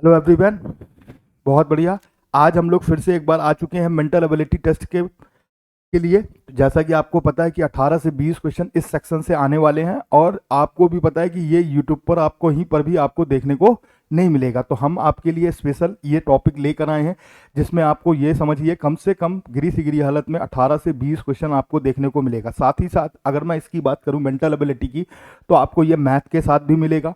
Hello everyone. बहुत बढ़िया। आज हम लोग फिर से एक बार आ चुके हैं मेंटल एबिलिटी टेस्ट के लिए। जैसा कि आपको पता है कि 18 से 20 क्वेश्चन इस सेक्शन से आने वाले हैं और आपको भी पता है कि ये यूट्यूब पर आपको कहीं पर भी आपको देखने को नहीं मिलेगा। तो हम आपके लिए स्पेशल ये टॉपिक लेकर आए हैं जिसमें आपको ये समझिए कम से कम गिरी से गिरी हालत में 18 से 20 क्वेश्चन आपको देखने को मिलेगा। साथ ही साथ अगर मैं इसकी बात करूं मेंटल एबिलिटी की, तो आपको ये मैथ के साथ भी मिलेगा,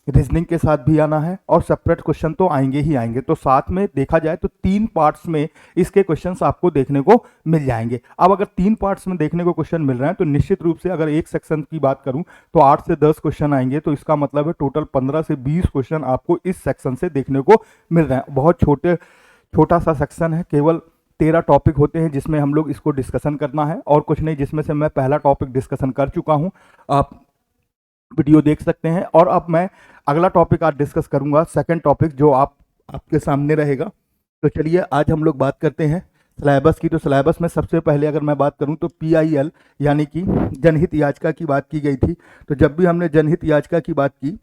रीजनिंग के साथ भी आना है और सेपरेट क्वेश्चन तो आएंगे ही आएंगे। तो साथ में देखा जाए तो 3 पार्ट्स में इसके क्वेश्चंस आपको देखने को मिल जाएंगे। अब अगर 3 पार्ट्स में देखने को क्वेश्चन मिल रहे हैं तो निश्चित रूप से अगर एक सेक्शन की बात करूं तो 8 से 10 क्वेश्चन आएंगे। तो इसका मतलब है टोटल 15 से 20 क्वेश्चन आपको इस सेक्शन से देखने को मिल रहे हैं। बहुत छोटा सा सेक्शन है, केवल 13 टॉपिक होते हैं जिसमें हम लोग इसको डिस्कशन करना है और कुछ नहीं, जिसमें से मैं पहला टॉपिक डिस्कशन कर चुका हूं। आप वीडियो देख सकते हैं और अब मैं अगला टॉपिक आज डिस्कस करूंगा, सेकंड टॉपिक जो आपके सामने रहेगा। तो चलिए आज हम लोग बात करते हैं सिलेबस की। तो सिलेबस में सबसे पहले अगर मैं बात करूं तो PIL यानी कि जनहित याचिका की बात की गई थी। तो जब भी हमने जनहित याचिका की बात की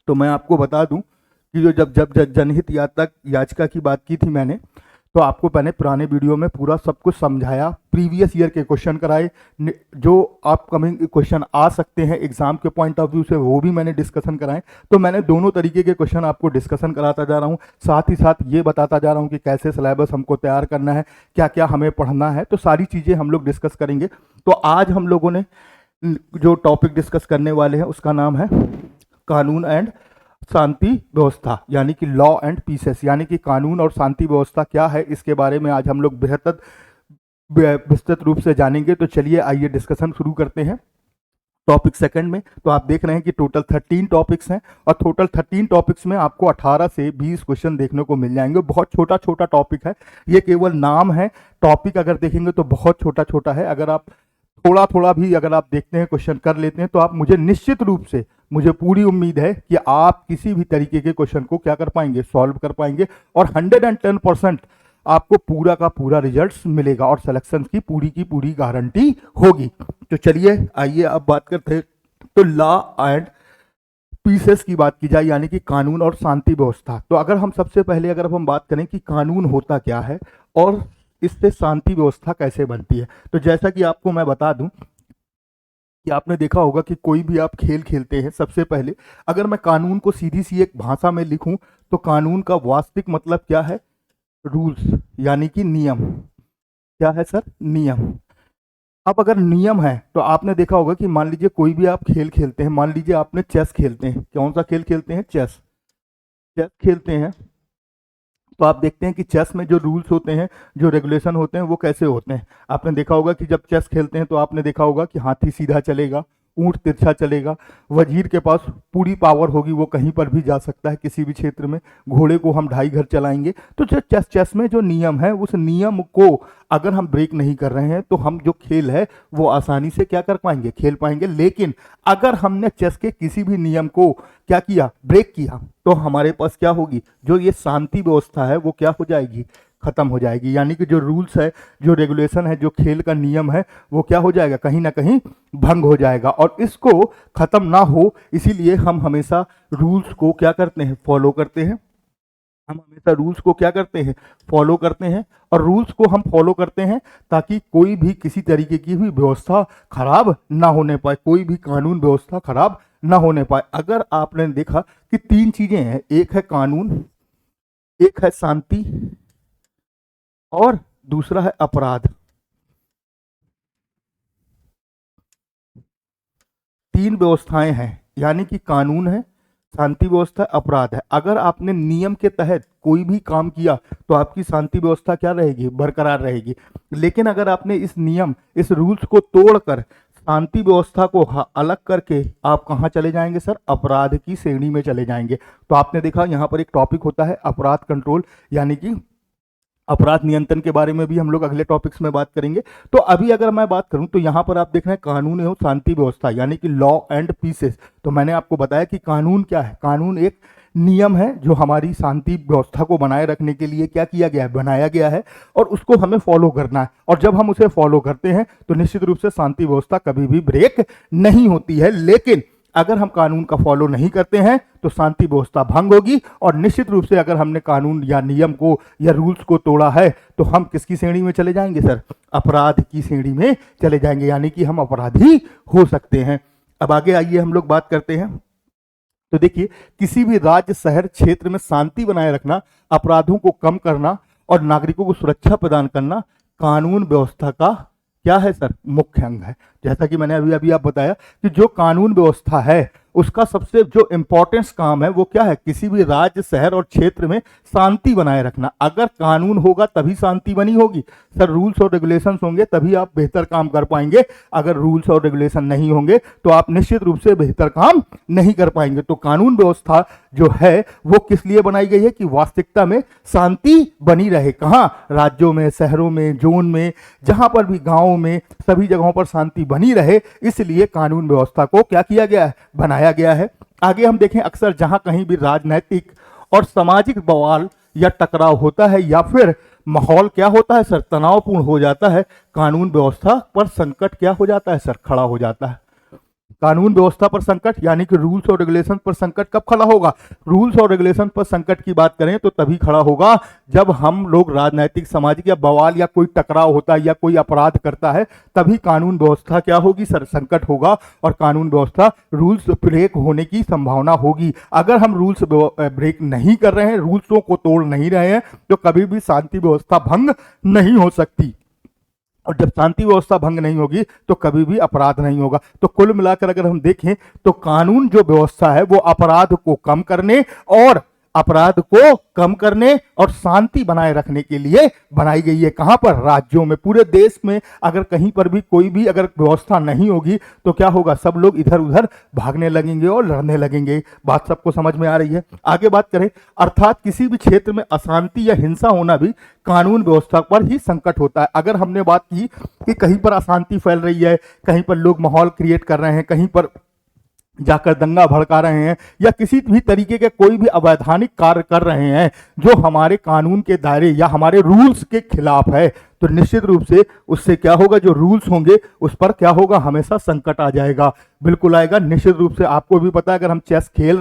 तो मैं आपको बता दूं कि जब जनहित याचिका की बात की थी मैंने, तो आपको मैंने पुराने वीडियो में पूरा सब कुछ समझाया, प्रीवियस ईयर के क्वेश्चन कराए, जो अपकमिंग क्वेश्चन आ सकते हैं एग्जाम के पॉइंट ऑफ व्यू से वो भी मैंने डिस्कशन कराए। तो मैंने दोनों तरीके के क्वेश्चन आपको डिस्कशन कराता जा रहा हूँ, साथ ही साथ ये बताता जा रहा हूँ कि कैसे सिलेबस हमको तैयार करना है, क्या क्या हमें पढ़ना है। तो सारी चीज़ें हम लोग डिस्कस करेंगे। तो आज हम लोगों ने जो टॉपिक डिस्कस करने वाले हैं उसका नाम है कानून एंड शांति व्यवस्था, यानी कि लॉ एंड पीसेस, यानी कि कानून और शांति व्यवस्था क्या है, इसके बारे में आज हम लोग बेहतर विस्तृत रूप से जानेंगे। तो चलिए आइए डिस्कशन शुरू करते हैं टॉपिक सेकंड में। तो आप देख रहे हैं कि टोटल 13 टॉपिक्स हैं और टोटल 13 टॉपिक्स में आपको 18 से 20 क्वेश्चन देखने को मिल जाएंगे। बहुत छोटा छोटा टॉपिक है, ये केवल नाम है। टॉपिक अगर देखेंगे तो बहुत छोटा छोटा है। अगर आप थोड़ा थोड़ा भी अगर आप देखते हैं, क्वेश्चन कर लेते हैं, तो आप मुझे निश्चित रूप से, मुझे पूरी उम्मीद है कि आप किसी भी तरीके के क्वेश्चन को क्या कर पाएंगे, सॉल्व कर पाएंगे और 110% आपको पूरा का पूरा रिजल्ट्स मिलेगा और सिलेक्शन की पूरी गारंटी होगी। तो चलिए आइए अब बात करते हैं। तो लॉ एंड पीसेस की बात की जाए, यानी कि कानून और शांति व्यवस्था। तो अगर हम सबसे पहले अगर हम बात करें कि कानून होता क्या है और इससे शांति व्यवस्था कैसे बनती है, तो जैसा कि आपको मैं बता दूं कि आपने देखा होगा कि कोई भी आप खेल खेलते हैं, सबसे पहले अगर मैं कानून को सीधी सी एक भाषा में लिखूं तो कानून का वास्तविक मतलब क्या है, रूल्स, यानी कि नियम। क्या है सर, नियम। अब अगर नियम है तो आपने देखा होगा कि मान लीजिए कोई भी आप खेल खेलते हैं, मान लीजिए आपने चेस खेलते हैं, कौन सा खेल खेलते हैं, चेस। चेस खेलते हैं तो आप देखते हैं कि चेस में जो रूल्स होते हैं, जो रेगुलेशन होते हैं, वो कैसे होते हैं। आपने देखा होगा कि जब चेस खेलते हैं तो आपने देखा होगा कि हाथी सीधा चलेगा, ऊंट तिरछा चलेगा, वजीर के पास पूरी पावर होगी, वो कहीं पर भी जा सकता है किसी भी क्षेत्र में, घोड़े को हम ढाई घर चलाएंगे। तो जो चेस में जो नियम है, उस नियम को अगर हम ब्रेक नहीं कर रहे हैं तो हम जो खेल है वो आसानी से क्या कर पाएंगे, खेल पाएंगे। लेकिन अगर हमने चेस के किसी भी नियम को क्या किया, ब्रेक किया, तो हमारे पास क्या होगी, जो ये शांति व्यवस्था है वो क्या हो जाएगी, खत्म हो जाएगी। यानी कि जो रूल्स है, जो रेगुलेशन है, जो खेल का नियम है, वो क्या हो जाएगा, कहीं ना कहीं भंग हो जाएगा। और इसको खत्म ना हो इसीलिए हम हमेशा रूल्स को क्या करते हैं, फॉलो करते हैं। हम हमेशा रूल्स को क्या करते हैं, फॉलो करते हैं। और रूल्स को हम फॉलो करते हैं ताकि कोई भी किसी तरीके की भी व्यवस्था खराब ना होने पाए, कोई भी कानून व्यवस्था खराब ना होने पाए। अगर आपने देखा कि 3 चीजें हैं, एक है कानून, एक है शांति और दूसरा है अपराध। 3 व्यवस्थाएं हैं, यानी कि कानून है, शांति व्यवस्था, अपराध है। अगर आपने नियम के तहत कोई भी काम किया तो आपकी शांति व्यवस्था क्या रहेगी, बरकरार रहेगी। लेकिन अगर आपने इस नियम, इस रूल्स को तोड़कर शांति व्यवस्था को अलग करके आप कहाँ चले जाएंगे सर, अपराध की श्रेणी में चले जाएंगे। तो आपने देखा यहाँ पर एक टॉपिक होता है अपराध कंट्रोल, यानी कि अपराध नियंत्रण के बारे में भी हम लोग अगले टॉपिक्स में बात करेंगे। तो अभी अगर मैं बात करूं तो यहाँ पर आप देख रहे हैं कानून एवं शांति व्यवस्था, यानी कि लॉ एंड पीसेस। तो मैंने आपको बताया कि कानून क्या है, कानून एक नियम है जो हमारी शांति व्यवस्था को बनाए रखने के लिए क्या किया गया है, बनाया गया है और उसको हमें फॉलो करना है। और जब हम उसे फॉलो करते हैं तो निश्चित रूप से शांति व्यवस्था कभी भी ब्रेक नहीं होती है। लेकिन अगर हम कानून का फॉलो नहीं करते हैं तो शांति व्यवस्था भंग होगी, और निश्चित रूप से अगर हमने कानून या नियम को या रूल्स को तोड़ा है तो हम किसकी श्रेणी में चले जाएंगे सर? अपराध की श्रेणी में चले जाएंगे, यानी कि हम अपराधी हो सकते हैं। अब आगे आइए हम लोग बात करते हैं। तो देखिए, किसी भी राज्य, शहर, क्षेत्र में शांति बनाए रखना, अपराधों को कम करना और नागरिकों को सुरक्षा प्रदान करना कानून व्यवस्था का क्या है सर? मुख्य अंग है। जैसा कि मैंने अभी अभी आप बताया कि जो कानून व्यवस्था है उसका सबसे जो इंपॉर्टेंस काम है वो क्या है? किसी भी राज्य, शहर और क्षेत्र में शांति बनाए रखना। अगर कानून होगा तभी शांति बनी होगी सर। रूल्स और रेगुलेशंस होंगे तभी आप बेहतर काम कर पाएंगे। अगर रूल्स और रेगुलेशन नहीं होंगे तो आप निश्चित रूप से बेहतर काम नहीं कर पाएंगे। तो कानून व्यवस्था जो है वो किस लिए बनाई गई है? कि वास्तविकता में शांति बनी रहे। कहाँ? राज्यों में, शहरों में, जोन में, जहां पर भी, गांवों में, सभी जगहों पर शांति बनी रहे, इसलिए कानून व्यवस्था को क्या किया गया है? बनाया गया है। आगे हम देखें, अक्सर जहां कहीं भी राजनैतिक और सामाजिक बवाल या टकराव होता है या फिर माहौल क्या होता है सर? तनावपूर्ण हो जाता है, कानून व्यवस्था पर संकट क्या हो जाता है सर? खड़ा हो जाता है। कानून व्यवस्था पर संकट यानी कि रूल्स और रेगुलेशन पर संकट कब खड़ा होगा? रूल्स और रेगुलेशन पर संकट की बात करें तो तभी खड़ा होगा जब हम लोग राजनीतिक, सामाजिक या बवाल या कोई टकराव होता है या कोई अपराध करता है, तभी कानून व्यवस्था क्या होगी सर? संकट होगा, और कानून व्यवस्था, रूल्स ब्रेक होने की संभावना होगी। अगर हम रूल्स ब्रेक नहीं कर रहे हैं, रूल्सों को तोड़ नहीं रहे हैं, तो कभी भी शांति व्यवस्था भंग नहीं हो सकती, और जब शांति व्यवस्था भंग नहीं होगी तो कभी भी अपराध नहीं होगा। तो कुल मिलाकर अगर हम देखें तो कानून जो व्यवस्था है वो अपराध को कम करने और शांति बनाए रखने के लिए बनाई गई है। कहां पर? राज्यों में, पूरे देश में। अगर कहीं पर भी कोई भी अगर व्यवस्था नहीं होगी तो क्या होगा? सब लोग इधर उधर भागने लगेंगे और लड़ने लगेंगे। बात सबको समझ में आ रही है? आगे बात करें, अर्थात किसी भी क्षेत्र में अशांति या हिंसा होना भी कानून व्यवस्था पर ही संकट होता है। अगर हमने बात की कि कहीं पर अशांति फैल रही है, कहीं पर लोग माहौल क्रिएट कर रहे हैं, कहीं पर जाकर दंगा भड़का रहे हैं, या किसी भी तरीके के कोई भी अवैधानिक कार्य कर रहे हैं जो हमारे कानून के दायरे या हमारे रूल्स के खिलाफ है, तो निश्चित रूप से उससे क्या होगा? जो रूल्स होंगे उस पर क्या होगा? हमेशा संकट आ जाएगा। बिल्कुल आएगा। निश्चित रूप से आपको भी पता है, अगर हम चेस खेल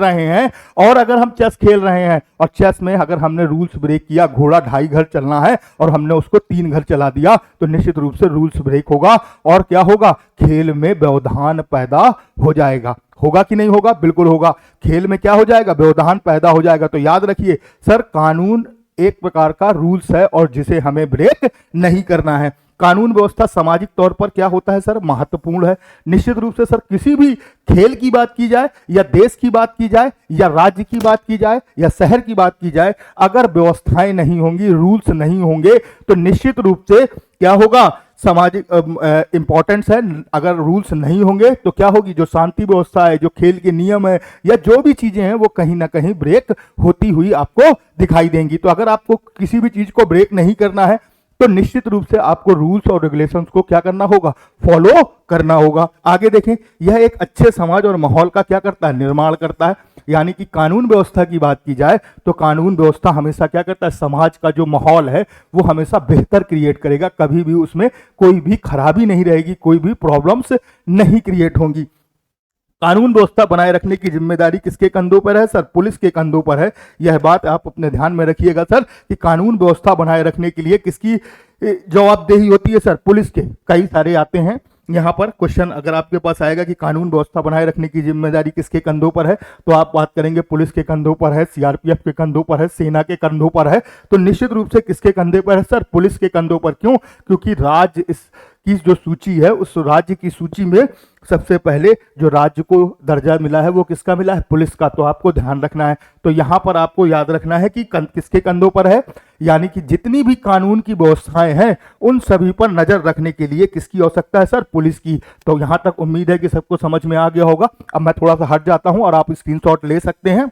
रहे हैं और चेस में अगर हमने रूल्स ब्रेक किया, घोड़ा 2.5 घर चलना है और हमने उसको 3 घर चला दिया, तो निश्चित रूप से रूल्स ब्रेक होगा और क्या होगा? खेल में व्यवधान पैदा हो जाएगा। होगा कि नहीं होगा? बिल्कुल होगा। खेल में क्या हो जाएगा? व्यवधान पैदा हो जाएगा। तो याद रखिए सर, कानून एक प्रकार का रूल्स है और जिसे हमें ब्रेक नहीं करना है। कानून व्यवस्था सामाजिक तौर पर क्या होता है सर? महत्वपूर्ण है। निश्चित रूप से सर, किसी भी खेल की बात की जाए या देश की बात की जाए या राज्य की बात की जाए या शहर की बात की जाए, अगर व्यवस्थाएं नहीं होंगी, रूल्स नहीं होंगे, तो निश्चित रूप से क्या होगा? सामाजिक इंपॉर्टेंस है। अगर रूल्स नहीं होंगे तो क्या होगी? जो शांति व्यवस्था है, जो खेल के नियम है, या जो भी चीजें हैं वो कहीं ना कहीं ब्रेक होती हुई आपको दिखाई देंगी। तो अगर आपको किसी भी चीज को ब्रेक नहीं करना है तो निश्चित रूप से आपको रूल्स और रेगुलेशंस को क्या करना होगा? फॉलो करना होगा। आगे देखें, यह एक अच्छे समाज और माहौल का क्या करता है? निर्माण करता है। यानी कि कानून व्यवस्था की बात की जाए तो कानून व्यवस्था हमेशा क्या करता है? समाज का जो माहौल है वो हमेशा बेहतर क्रिएट करेगा। कभी भी उसमें कोई भी खराबी नहीं रहेगी, कोई भी प्रॉब्लम्स नहीं क्रिएट होंगी। कानून व्यवस्था बनाए रखने की जिम्मेदारी किसके कंधों पर है सर? पुलिस के कंधों पर है। यह बात आप अपने ध्यान में रखिएगा सर, कि कानून व्यवस्था बनाए रखने के लिए किसकी जवाबदेही होती है सर? पुलिस के। कई सारे आते हैं यहाँ पर क्वेश्चन, अगर आपके पास आएगा कि कानून व्यवस्था बनाए रखने की जिम्मेदारी किसके कंधों पर है, तो आप बात करेंगे पुलिस के कंधों पर है, सीआरपीएफ के कंधों पर है, सेना के कंधों पर है। तो निश्चित रूप से किसके कंधे पर है सर? पुलिस के कंधों पर। क्यों? क्योंकि राज्य की जो सूची है, उस राज्य की सूची में सबसे पहले जो राज्य को दर्जा मिला है वो किसका मिला है? पुलिस का। तो आपको ध्यान रखना है। तो यहां पर आपको याद रखना है कि किसके कंधों पर है, यानी कि जितनी भी कानून की व्यवस्थाएं हैं उन सभी पर नजर रखने के लिए किसकी आवश्यकता है सर? पुलिस की। तो यहां तक उम्मीद है कि सबको समझ में आ गया होगा। अब मैं थोड़ा सा हट जाता हूं और आप स्क्रीनशॉट ले सकते हैं।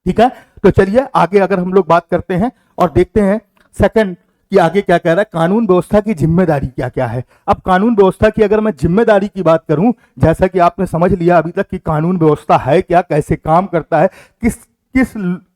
ठीक है, तो चलिए आगे अगर हम लोग बात करते हैं और देखते हैं सेकंड कि आगे क्या कह रहा है, कानून व्यवस्था की जिम्मेदारी क्या क्या है। अब कानून व्यवस्था की अगर मैं जिम्मेदारी की बात करूं, जैसा कि आपने समझ लिया अभी तक कि कानून व्यवस्था है क्या, कैसे काम करता है,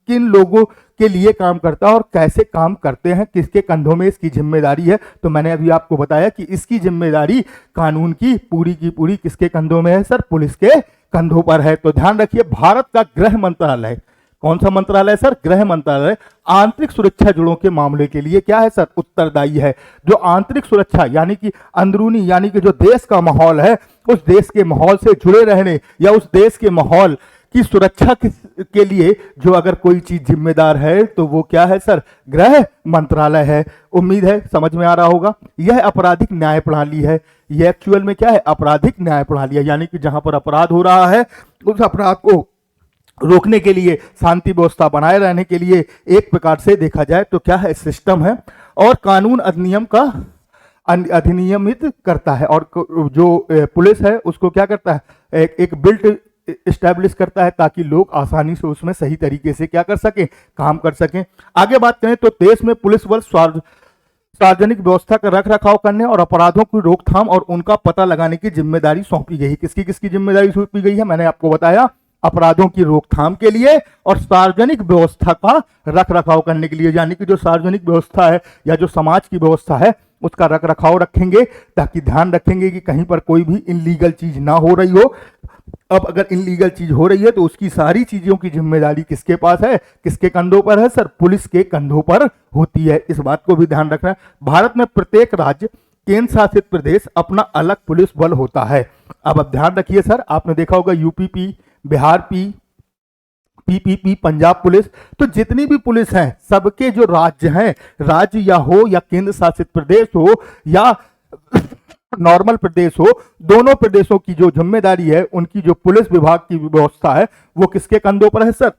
किन लोगों के लिए काम करता है और कैसे काम करते हैं, किसके कंधों में इसकी जिम्मेदारी है, तो मैंने अभी आपको बताया कि इसकी जिम्मेदारी कानून की पूरी किसके कंधों में है सर? पुलिस के कंधों पर है। तो ध्यान रखिए, भारत का गृह मंत्रालय, कौन सा मंत्रालय सर? गृह मंत्रालय आंतरिक सुरक्षा जुड़ों के मामले के लिए क्या है सर? उत्तरदायी है। जो आंतरिक सुरक्षा यानी कि अंदरूनी, यानी कि जो देश का माहौल है, उस देश के माहौल से जुड़े रहने या उस देश के माहौल की सुरक्षा के लिए जो अगर कोई चीज जिम्मेदार है तो वो क्या है सर? गृह मंत्रालय है। उम्मीद है समझ में आ रहा होगा। यह आपराधिक न्याय प्रणाली है। यह एक्चुअल में क्या है? आपराधिक न्याय प्रणाली है, यानी कि जहां पर अपराध हो रहा है उस अपराध को रोकने के लिए, शांति व्यवस्था बनाए रहने के लिए एक प्रकार से देखा जाए तो क्या है? सिस्टम है। और कानून अधिनियम का अधिनियमित करता है। और जो पुलिस है उसको क्या करता है? एक बिल्ट इस्टेब्लिश करता है ताकि लोग आसानी से उसमें सही तरीके से क्या कर सकें? काम कर सकें। आगे बात करें तो देश में पुलिस बल सार्वजनिक व्यवस्था का रख रखाव करने और अपराधों की रोकथाम और उनका पता लगाने की जिम्मेदारी सौंपी गई है। किसकी किसकी जिम्मेदारी सौंपी गई है? मैंने आपको बताया, अपराधों की रोकथाम के लिए और सार्वजनिक व्यवस्था का रख रखाव करने के लिए, यानी कि जो सार्वजनिक व्यवस्था है या जो समाज की व्यवस्था है उसका रख रखाव रखेंगे, ताकि ध्यान रखेंगे कि कहीं पर कोई भी इनलीगल चीज ना हो रही हो। अब अगर इनलीगल चीज हो रही है तो उसकी सारी चीजों की जिम्मेदारी किसके पास है? किसके कंधों पर है सर? पुलिस के कंधों पर होती है। इस बात को भी ध्यान रखना है। भारत में प्रत्येक राज्य, केंद्र शासित प्रदेश अपना अलग पुलिस बल होता है। अब ध्यान रखिए सर, आपने देखा होगा UP, Bihar PPP, Punjab police, तो जितनी भी पुलिस हैं सबके जो राज्य हैं, राज्य या हो या केंद्र शासित प्रदेश हो या नॉर्मल प्रदेश हो, दोनों प्रदेशों की जो जिम्मेदारी है, उनकी जो पुलिस विभाग की व्यवस्था है वो किसके कंधों पर है सर?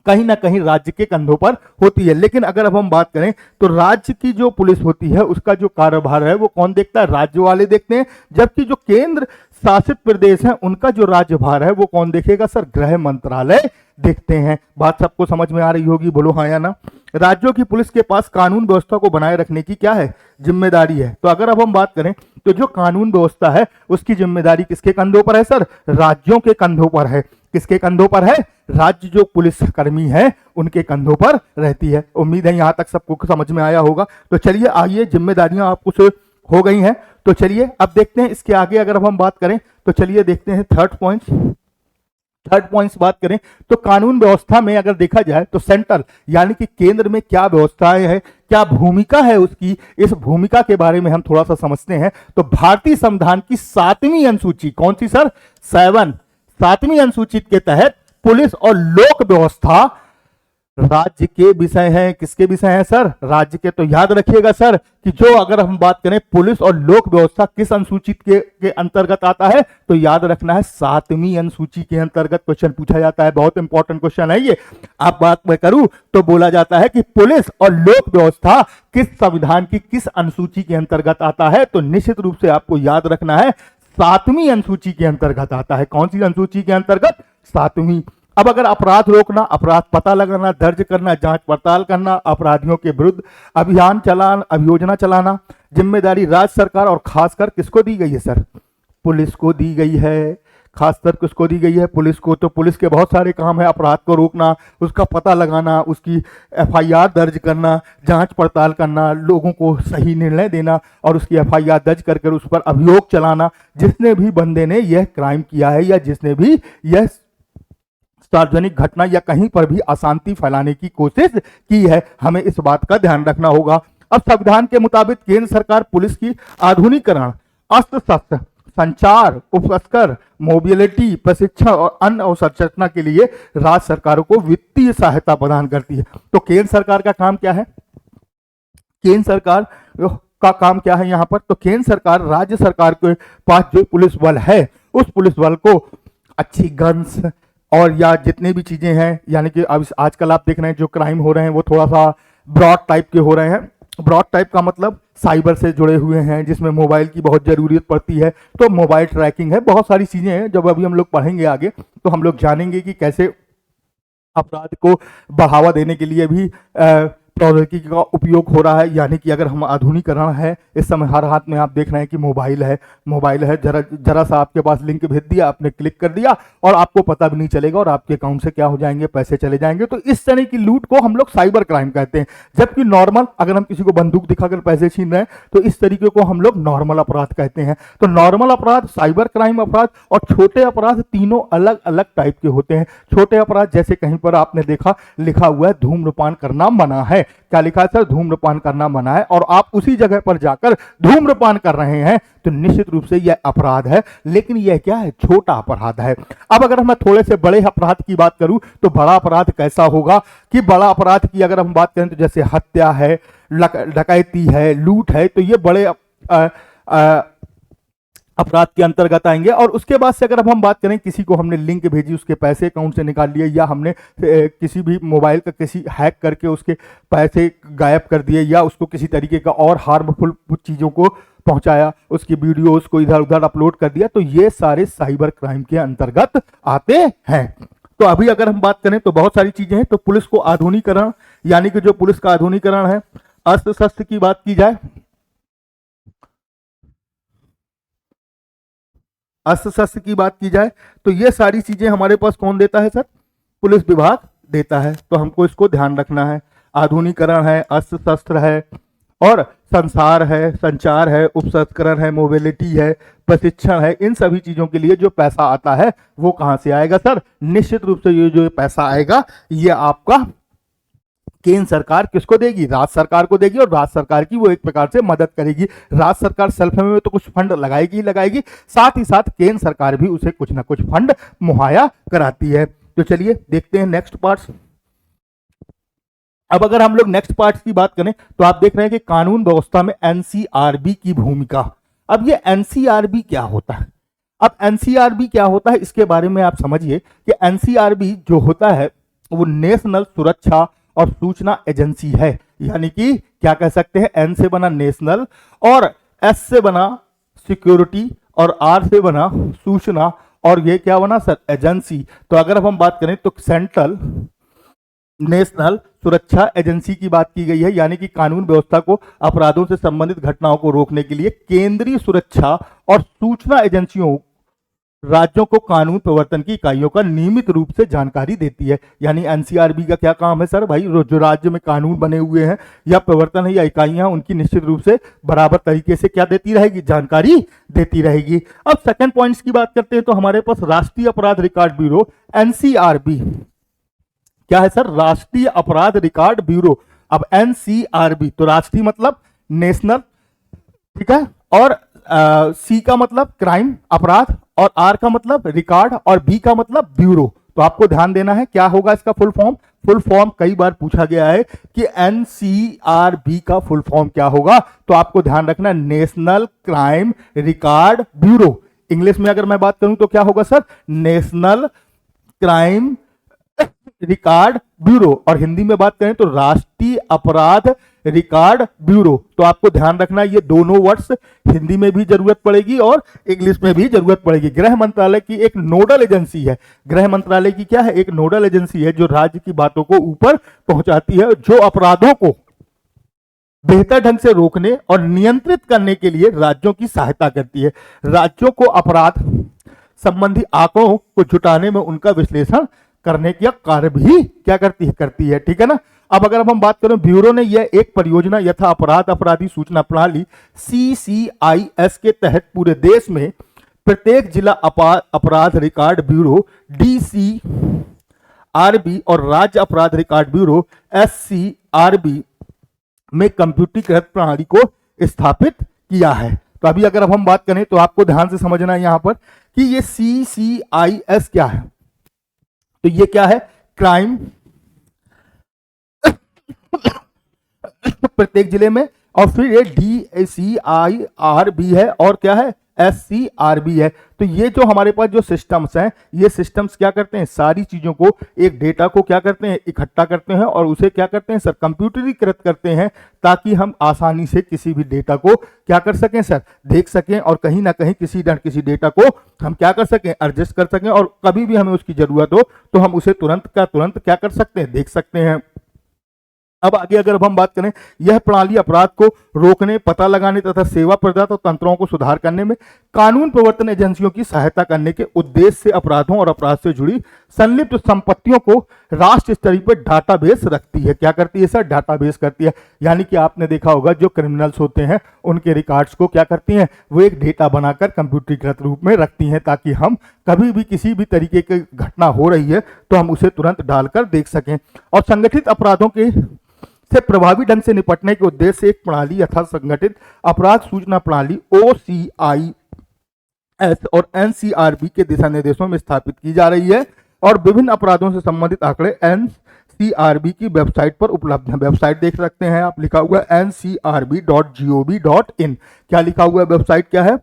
कहीं ना कहीं राज्य के कंधों पर होती है। लेकिन अगर अब हम बात करें तो राज्य की जो पुलिस होती है उसका जो कार्यभार है वो कौन देखता है? राज्य वाले देखते हैं। जबकि जो केंद्र शासित प्रदेश है उनका जो राज्यभार है वो कौन देखेगा सर? गृह मंत्रालय देखते हैं। बात सबको समझ में आ रही होगी, बोलो हाँ या ना। राज्यों की पुलिस के पास कानून व्यवस्था को बनाए रखने की क्या है? जिम्मेदारी है। तो अगर अब हम बात करें तो जो कानून व्यवस्था है उसकी जिम्मेदारी किसके कंधों पर है सर? राज्यों के कंधों पर है। किसके कंधों पर है? राज्य जो पुलिस कर्मी है उनके कंधों पर रहती है। उम्मीद है यहां तक सबको समझ में आया होगा। तो चलिए आइए, जिम्मेदारियां आपको से हो गई हैं, तो चलिए अब देखते हैं इसके आगे। अगर अब हम बात करें तो चलिए देखते हैं थर्ड पॉइंट्स बात करें तो कानून व्यवस्था में अगर देखा जाए तो सेंट्रल यानी कि केंद्र में क्या व्यवस्थाएं हैं, क्या भूमिका है उसकी, इस भूमिका के बारे में हम थोड़ा सा समझते हैं। तो भारतीय संविधान की 7वीं अनुसूची, कौन सी सर? 7वीं अनुसूची के तहत पुलिस और लोक व्यवस्था राज्य के विषय हैं। किसके विषय हैं सर? राज्य के। तो याद रखिएगा सर कि जो अगर हम बात करें पुलिस और लोक व्यवस्था किस अनुसूचित के अंतर्गत आता है, तो याद रखना है 7वीं अनुसूची के अंतर्गत क्वेश्चन पूछा जाता है। बहुत इंपॉर्टेंट क्वेश्चन है ये। आप बात मैं करूं तो बोला जाता है कि पुलिस और लोक व्यवस्था किस संविधान की किस अनुसूची के अंतर्गत आता है, तो निश्चित रूप से आपको याद रखना है 7वीं अनुसूची के अंतर्गत आता है। कौन सी अनुसूची के अंतर्गत? 7वीं। अब अगर अपराध रोकना, अपराध पता लगाना, दर्ज करना, जांच पड़ताल करना, अपराधियों के विरुद्ध अभियोजना चलाना, जिम्मेदारी राज्य सरकार और खासकर किसको दी गई है सर? पुलिस को दी गई है। खासकर किसको दी गई है? पुलिस को। तो पुलिस के बहुत सारे काम है, अपराध को रोकना, उसका पता लगाना, उसकी एफआईआर दर्ज करना, जांच पड़ताल करना, लोगों को सही निर्णय देना और उसकी एफआईआर दर्ज करके उस पर अभियोग चलाना। जिसने भी बंदे ने यह क्राइम किया है या जिसने भी यह सार्वजनिक घटना या कहीं पर भी अशांति फैलाने की कोशिश की है, हमें इस बात का ध्यान रखना होगा। अब संविधान के मुताबिक केंद्र सरकार पुलिस की आधुनिकीकरण, अस्त्र शस्त्र, संचार उपकरण, मोबिलिटी, प्रशिक्षण और अन्य अवसंरचना के लिए राज्य सरकारों को वित्तीय सहायता प्रदान करती है। तो केंद्र सरकार का काम क्या है? केंद्र सरकार का काम क्या है यहाँ पर? तो केंद्र सरकार राज्य सरकार के पास जो पुलिस बल है उस पुलिस बल को अच्छी गन्स और या जितने भी चीजें हैं, यानी कि अब आजकल आप देख रहे हैं जो क्राइम हो रहे हैं वो थोड़ा सा ब्रॉड टाइप के हो रहे हैं। ब्रॉड टाइप का मतलब साइबर से जुड़े हुए हैं, जिसमें मोबाइल की बहुत जरूरत पड़ती है। तो मोबाइल ट्रैकिंग है, बहुत सारी चीजें हैं। जब अभी हम लोग पढ़ेंगे आगे तो हम लोग जानेंगे कि कैसे अपराध को बढ़ावा देने के लिए भी प्रौद्योगिकी का उपयोग हो रहा है, यानी कि अगर हम आधुनिकीकरण है, इस समय हर हाथ में आप देख रहे हैं कि मोबाइल है, जरा सा आपके पास लिंक भेज दिया, आपने क्लिक कर दिया और आपको पता भी नहीं चलेगा और आपके अकाउंट से क्या हो जाएंगे, पैसे चले जाएंगे। तो इस तरह की लूट को हम लोग साइबर क्राइम कहते हैं। जबकि नॉर्मल, अगर हम किसी को बंदूक दिखाकर पैसे छीन रहे हैं तो इस तरीके को हम लोग नॉर्मल अपराध कहते हैं। तो नॉर्मल अपराध, साइबर क्राइम अपराध और छोटे अपराध तीनों अलग अलग टाइप के होते हैं। छोटे अपराध जैसे कहीं पर आपने देखा लिखा हुआ है धूम्रपान करना मना है, क्या लिखा है सर, धूम्रपान करना मना है, और आप उसी जगह पर जाकर धूम्रपान कर रहे हैं तो निश्चित रूप से यह अपराध है। लेकिन यह क्या है, छोटा अपराध है। अब अगर मैं थोड़े से बड़े अपराध की बात करूं तो बड़ा अपराध कैसा होगा कि बड़ा अपराध की अगर हम बात करें तो जैसे हत्या है, डकैती है, लूट है, तो ये बड़े अपराध के अंतर्गत आएंगे। और उसके बाद से अगर अब हम बात करें, किसी को हमने लिंक भेजी, उसके पैसे अकाउंट से निकाल लिए, या हमने किसी भी मोबाइल का किसी हैक करके उसके पैसे गायब कर दिए, या उसको किसी तरीके का और हार्मफुल चीज़ों को पहुंचाया, उसकी वीडियोस को इधर उधर अपलोड कर दिया, तो ये सारे साइबर क्राइम के अंतर्गत आते हैं। तो अभी अगर हम बात करें तो बहुत सारी चीजें हैं। तो पुलिस को आधुनिकीकरण, यानी कि जो पुलिस का आधुनिकीकरण है, अस्त्र शस्त्र की बात की जाए, अस्त्र शस्त्र की बात की जाए तो ये सारी चीजें हमारे पास कौन देता है सर, पुलिस विभाग देता है। तो हमको इसको ध्यान रखना है। आधुनिकीकरण है, अस्त्र शस्त्र है, और संसार है, संचार है, उपसंस्करण है, मोबिलिटी है, प्रशिक्षण है। इन सभी चीजों के लिए जो पैसा आता है वो कहां से आएगा सर, निश्चित रूप से ये जो पैसा आएगा ये आपका केंद्र सरकार किसको देगी, राज्य सरकार को देगी, और राज्य सरकार की वो एक प्रकार से मदद करेगी। राज्य सरकार सेल्फ में तो कुछ फंड लगाएगी ही लगाएगी, साथ ही साथ केंद्र सरकार भी उसे कुछ ना कुछ फंड मुहैया कराती है। तो चलिए देखते हैं नेक्स्ट पार्ट्स। अब अगर हम लोग नेक्स्ट पार्ट की बात करें तो आप देख रहे हैं कि कानून व्यवस्था में एनसीआरबी की भूमिका। अब ये एनसीआरबी क्या होता है, अब एनसीआरबी क्या होता है इसके बारे में आप समझिए कि एनसीआरबी जो होता है वो नेशनल सुरक्षा और सूचना एजेंसी है। यानी कि क्या कह सकते हैं, एन से बना नेशनल, और एस से बना सिक्योरिटी, और आर से बना सूचना, और ये क्या बना सर, एजेंसी। तो अगर अब हम बात करें तो सेंट्रल नेशनल सुरक्षा एजेंसी की बात की गई है, यानी कि कानून व्यवस्था को अपराधों से संबंधित घटनाओं को रोकने के लिए केंद्रीय सुरक्षा और सूचना एजेंसियों राज्यों को कानून प्रवर्तन की इकाइयों का नियमित रूप से जानकारी देती है। यानी एनसीआरबी का क्या काम है सर, भाई जो राज्य में कानून बने हुए हैं या प्रवर्तन है या इकाइयां, उनकी निश्चित रूप से बराबर तरीके से क्या देती रहेगी, जानकारी देती रहेगी। अब सेकंड पॉइंट्स की बात करते हैं तो हमारे पास राष्ट्रीय अपराध रिकॉर्ड ब्यूरो एनसीआरबी क्या है सर, राष्ट्रीय अपराध रिकॉर्ड ब्यूरो। अब एनसीआरबी तो राष्ट्रीय मतलब नेशनल, ठीक है, और सी का मतलब क्राइम अपराध, और आर का मतलब रिकॉर्ड, और बी का मतलब ब्यूरो। तो आपको ध्यान देना है क्या होगा इसका फुल फॉर्म। फुल फॉर्म कई बार पूछा गया है कि एनसीआरबी का फुल फॉर्म क्या होगा, तो आपको ध्यान रखना national crime record bureau. English में अगर मैं बात करूं तो क्या होगा sir, national crime record bureau, और हिंदी में बात करें तो राष्ट्रीय अपराध रिकॉर्ड ब्यूरो। तो आपको ध्यान रखना ये दोनों वर्ड्स हिंदी में भी जरूरत पड़ेगी और इंग्लिश में भी जरूरत पड़ेगी। गृह मंत्रालय की एक नोडल एजेंसी है, गृह मंत्रालय की क्या है, एक नोडल एजेंसी है जो राज्य की बातों को ऊपर पहुंचाती है, जो अपराधों को बेहतर ढंग से रोकने और नियंत्रित करने के लिए राज्यों की सहायता करती है। राज्यों को अपराध संबंधी आंकड़ों को जुटाने में उनका विश्लेषण करने का कार्य भी क्या करती है, ठीक है ना। अब अगर हम बात करें, ब्यूरो ने यह एक परियोजना यथा अपराध अपराधी सूचना प्रणाली CCIS के तहत पूरे देश में प्रत्येक जिला अपराध रिकॉर्ड ब्यूरो DCRB और राज्य अपराध रिकॉर्ड ब्यूरो SCRB में कंप्यूटरीकृत प्रणाली को स्थापित किया है। तो अभी अगर हम बात करें तो आपको ध्यान से समझना है यहां पर कि ये CCIS क्या है। तो ये क्या है, क्राइम प्रत्येक जिले में, और फिर ये DCIRB है, और क्या है, SCRB है। तो ये जो हमारे पास जो सिस्टम्स हैं, ये सिस्टम्स क्या करते हैं, सारी चीजों को, एक डेटा को क्या करते हैं, इकट्ठा करते हैं और उसे क्या करते हैं सर, कंप्यूटरीकृत करते हैं, ताकि हम आसानी से किसी भी डेटा को क्या कर सकें सर, देख सकें, और कहीं ना कहीं किसी न किसी डेटा को हम क्या कर सकें, एडजस्ट कर सकें, और कभी भी हमें उसकी जरूरत हो तो हम उसे तुरंत क्या कर सकते हैं, देख सकते हैं। अब आगे अगर अब हम बात करें, यह प्रणाली अपराध को रोकने, पता लगाने तथा सेवा प्रदाता तंत्रों को सुधार करने में कानून प्रवर्तन एजेंसियों की सहायता करने के उद्देश्य से अपराधों और अपराध से जुड़ी संलिप्त संपत्तियों को राष्ट्र स्तरीय पर डाटाबेस रखती है। क्या करती है सर? डाटाबेस करती है। यानी कि आपने देखा होगा जो क्रिमिनल्स होते हैं उनके रिकॉर्ड्स को क्या करती हैं, वो एक डेटा बनाकर कंप्यूटरीकृत रूप में रखती हैं, ताकि हम कभी भी किसी भी तरीके की घटना हो रही है तो हम उसे तुरंत डालकर देख सकें। और संगठित अपराधों के से प्रभावी ढंग से निपटने के उद्देश्य से एक प्रणाली अर्थात संगठित अपराध सूचना प्रणाली OCIS और NCRB के दिशा निर्देशों में स्थापित की जा रही है, और विभिन्न अपराधों से संबंधित आंकड़े NCRB की वेबसाइट पर उपलब्ध हैं। वेबसाइट देख सकते हैं आप, लिखा हुआ है ncrb.gov.in। क्या लिखा हुआ है? वेबसाइट क्या है?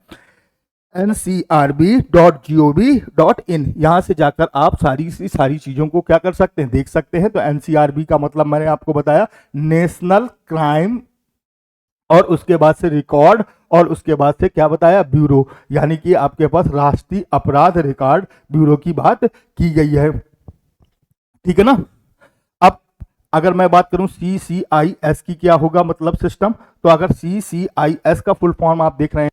ncrb.gov.in। यहाँ से जाकर आप सारी चीजों को क्या कर सकते हैं, देख सकते हैं। तो NCRB का मतलब मैंने आपको बताया, नेशनल क्राइम, और उसके बाद से रिकॉर्ड, और उसके बाद से क्या बताया, ब्यूरो, यानी कि आपके पास राष्ट्रीय अपराध रिकॉर्ड ब्यूरो की बात की गई है। ठीक है ना? अब अगर मैं बात करूं CCIS की, क्या होगा मतलब सिस्टम, तो अगर CCIS का फुल फॉर्म आप देख रहे हैं,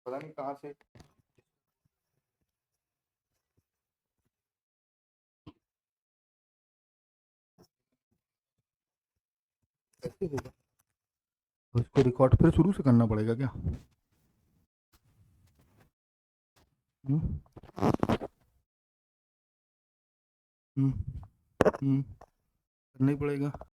पता नहीं कहाँ से। कैसे होगा? तो इसको रिकॉर्ड फिर शुरू से करना पड़ेगा क्या? हम्म। हम्म। करना ही पड़ेगा।